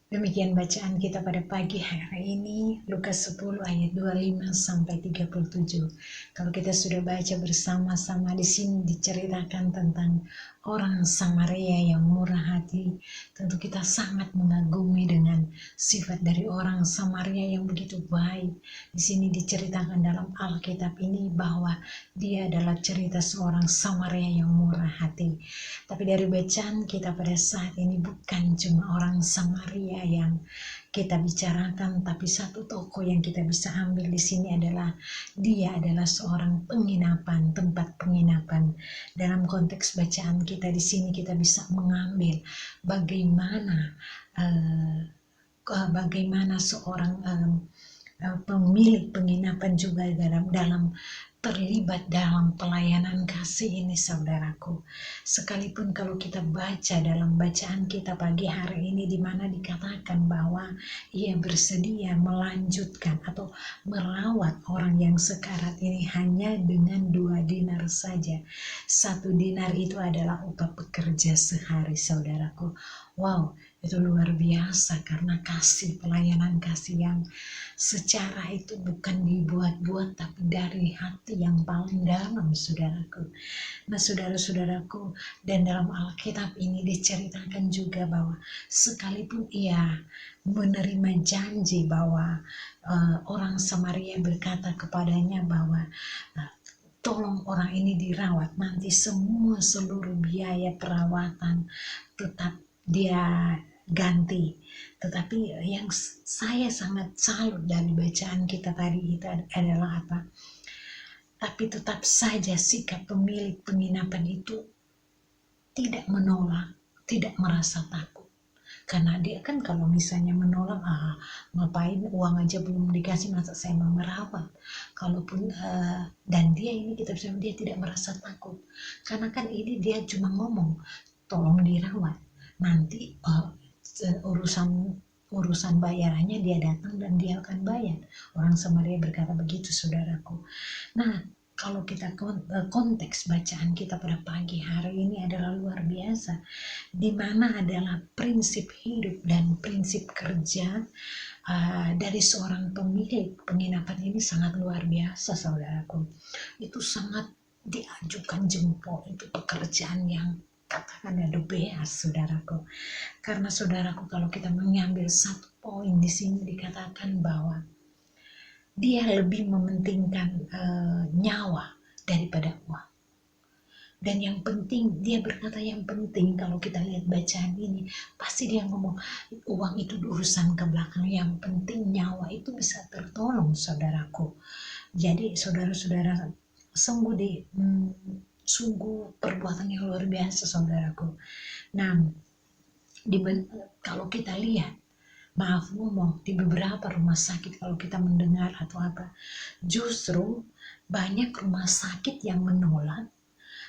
Demikian bacaan kita pada pagi hari ini, Lukas 10 ayat 25 sampai 37. Kalau kita sudah baca bersama-sama, di sini diceritakan tentang orang Samaria yang murah hati. Tentu kita sangat mengagumi dengan sifat dari orang Samaria yang begitu baik. Di sini diceritakan dalam Alkitab ini bahwa dia adalah cerita seorang Samaria yang murah hati. Tapi dari bacaan kita pada saat ini bukan cuma orang Samaria yang kita bicarakan, tapi satu tokoh yang kita bisa ambil di sini adalah dia adalah seorang penginapan, tempat penginapan. Dalam konteks bacaan kita di sini kita bisa mengambil bagaimana seorang pemilik penginapan juga dalam terlibat dalam pelayanan kasih ini, saudaraku. Sekalipun kalau kita baca dalam bacaan kita pagi hari ini, di mana dikatakan bahwa ia bersedia melanjutkan atau merawat orang yang sekarat ini hanya dengan 2 dinar saja. 1 dinar itu adalah upah pekerja sehari, saudaraku. Wow, itu luar biasa karena kasih, pelayanan kasih yang secara itu bukan dibuat-buat, tapi dari hati yang paling dalam, saudaraku. Nah, saudara-saudaraku, dan dalam Alkitab ini diceritakan juga bahwa sekalipun ia menerima janji bahwa orang Samaria berkata kepadanya bahwa tolong orang ini dirawat, nanti seluruh biaya perawatan tetap dia ganti. Tetapi yang saya sangat salut dari bacaan kita tadi itu adalah apa? Tapi tetap saja sikap pemilik penginapan itu tidak menolak, tidak merasa takut. Karena dia kan kalau misalnya menolak, ngapain, uang aja belum dikasih, masa saya mau merawat. Kalaupun dan dia ini kita bisa, dia tidak merasa takut. Karena kan ini dia cuma ngomong, tolong dirawat. Nanti urusan bayarannya dia datang dan dia akan bayar. Orang Samaria berkata begitu, saudaraku. Nah, kalau kita konteks bacaan kita pada pagi hari ini adalah luar biasa, di mana adalah prinsip hidup dan prinsip kerja dari seorang pemilik penginapan ini sangat luar biasa, saudaraku. Itu sangat diajukan jempol, itu pekerjaan yang katakan the best, saudaraku. Karena saudaraku, kalau kita mengambil satu poin di sini dikatakan bahwa dia lebih mementingkan nyawa daripada uang. Dan yang penting, dia berkata yang penting, kalau kita lihat bacaan ini, pasti dia ngomong, uang itu urusan ke belakang, yang penting nyawa itu bisa tertolong, saudaraku. Jadi saudara-saudara, sungguh perbuatan yang luar biasa, saudaraku. Nah, kalau kita lihat, maaf ngomong, di beberapa rumah sakit kalau kita mendengar atau apa, justru banyak rumah sakit yang menolak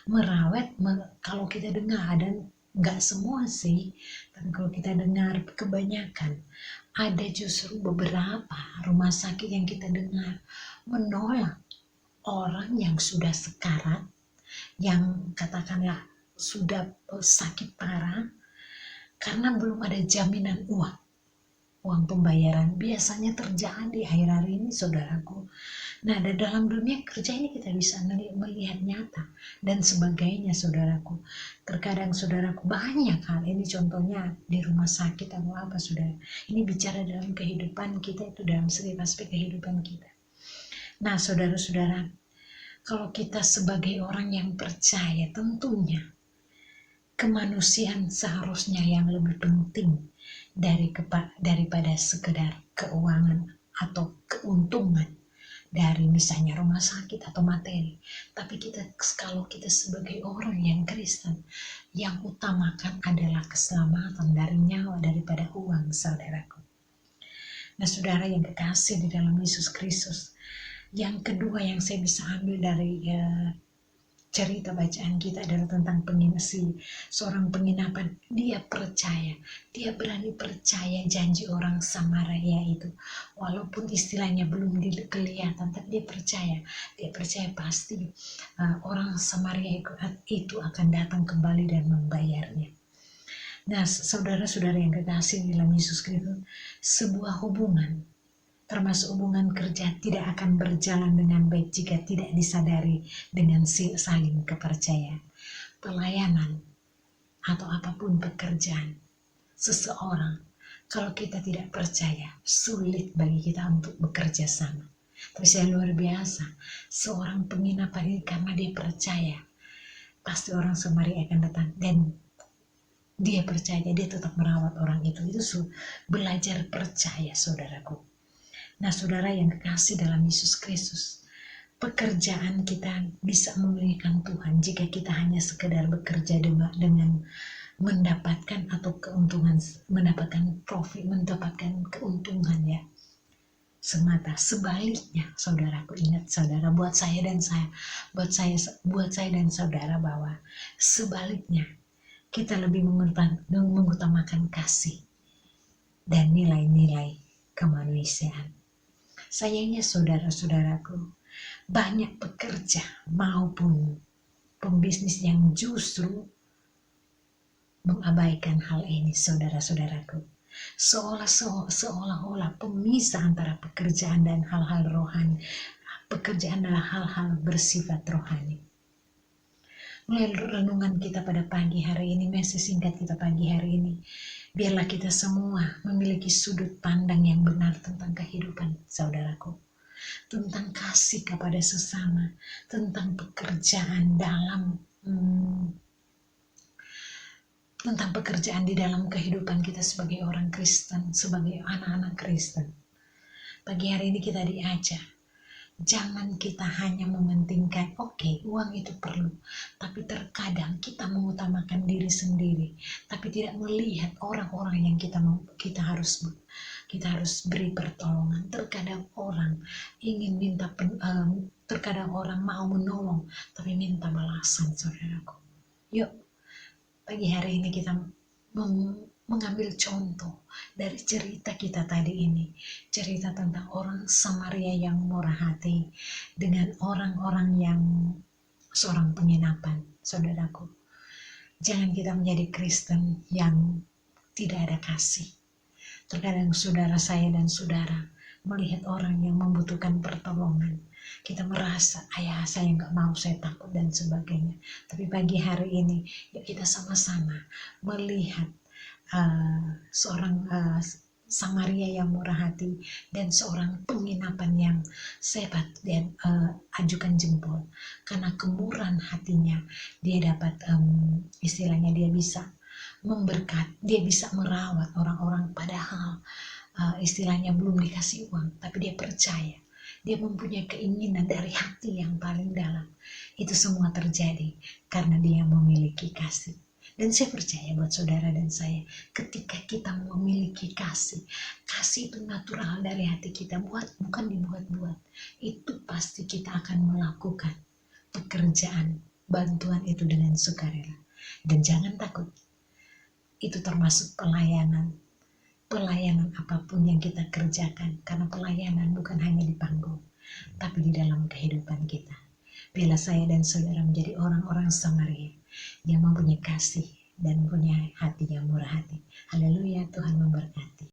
merawat. Kalau kita dengar, dan nggak semua sih, tapi kalau kita dengar kebanyakan, ada justru beberapa rumah sakit yang kita dengar menolak orang yang sudah sekarat, yang katakanlah sudah sakit parah, karena belum ada jaminan uang pembayaran. Biasanya terjadi akhir hari ini, saudaraku. Nah, dalam dunia kerja ini kita bisa melihat nyata dan sebagainya, saudaraku. Terkadang, saudaraku, banyak hal ini, contohnya di rumah sakit atau apa, saudara. Ini bicara dalam kehidupan kita, itu dalam setiap aspek kehidupan kita. Nah, saudara-saudara, kalau kita sebagai orang yang percaya, tentunya kemanusiaan seharusnya yang lebih penting daripada sekedar keuangan atau keuntungan dari misalnya rumah sakit atau materi. Tapi kalau kita sebagai orang yang Kristen, yang utamakan adalah keselamatan dari nyawa daripada uang, saudaraku. Nah, saudara yang kekasih di dalam Yesus Kristus, yang kedua yang saya bisa ambil dari cerita bacaan kita adalah tentang seorang penginapan. Dia percaya, dia berani percaya janji orang Samaria itu, walaupun istilahnya belum kelihatan, tapi dia percaya pasti orang Samaria itu akan datang kembali dan membayarnya. Nah, saudara-saudara yang kekasih dalam Yesus Kristus, sebuah hubungan, termasuk hubungan kerja, tidak akan berjalan dengan baik jika tidak disadari dengan saling kepercayaan. Pelayanan atau apapun pekerjaan seseorang, kalau kita tidak percaya, sulit bagi kita untuk bekerja sama. Tapi saya luar biasa, seorang penginapan ini karena dia percaya, pasti orang Samaria akan datang, dan dia percaya, dia tetap merawat orang itu. Itu belajar percaya, saudaraku. Nah, saudara yang kekasih dalam Yesus Kristus, pekerjaan kita bisa memuliakan Tuhan jika kita hanya sekedar bekerja dengan mendapatkan atau keuntungan, mendapatkan profit, mendapatkan keuntungan ya semata. Sebaliknya, saudaraku, ingat saudara, buat saya dan saudara, bahwa sebaliknya kita lebih mengutamakan kasih dan nilai-nilai kemanusiaan. Sayangnya saudara-saudaraku, banyak pekerja maupun pembisnis yang justru mengabaikan hal ini, saudara-saudaraku. Seolah-olah pemisah antara pekerjaan dan hal-hal rohani. Pekerjaan adalah hal-hal bersifat rohani. Mulai renungan kita pada pagi hari ini, mesej singkat kita pagi hari ini, biarlah kita semua memiliki sudut pandang yang benar tentang kehidupan, saudaraku. Tentang kasih kepada sesama, tentang pekerjaan tentang pekerjaan di dalam kehidupan kita sebagai orang Kristen, sebagai anak-anak Kristen. Pagi hari ini kita diajak, jangan kita hanya mementingkan, oke, uang itu perlu, tapi terkadang kita mengutamakan diri sendiri, tapi tidak melihat orang-orang yang kita harus beri pertolongan. Terkadang orang ingin terkadang orang mau menolong, tapi minta balasan, saudaraku. Yuk, pagi hari ini kita mengambil contoh dari cerita kita tadi ini. Cerita tentang orang Samaria yang murah hati dengan orang-orang yang seorang penginapan, saudaraku. Jangan kita menjadi Kristen yang tidak ada kasih. Terkadang saudara saya dan saudara melihat orang yang membutuhkan pertolongan, kita merasa, ayah saya nggak mau, saya takut dan sebagainya. Tapi pagi hari ini, yuk kita sama-sama melihat seorang Samaria yang murah hati dan seorang penginapan yang sebat dan ajukan jempol. Karena kemurahan hatinya, dia dapat istilahnya dia bisa dia bisa merawat orang-orang, padahal istilahnya belum dikasih uang, tapi dia percaya, dia mempunyai keinginan dari hati yang paling dalam. Itu semua terjadi karena dia memiliki kasih. Dan saya percaya buat saudara dan saya, ketika kita memiliki kasih itu natural dari hati kita, bukan dibuat-buat. Itu pasti kita akan melakukan pekerjaan, bantuan itu dengan sukarela. Dan jangan takut, itu termasuk pelayanan apapun yang kita kerjakan, karena pelayanan bukan hanya di panggung, tapi di dalam kehidupan kita. Bila saya dan saudara menjadi orang-orang Samaria yang mempunyai kasih dan punya hati yang murah hati. Haleluya, Tuhan memberkati.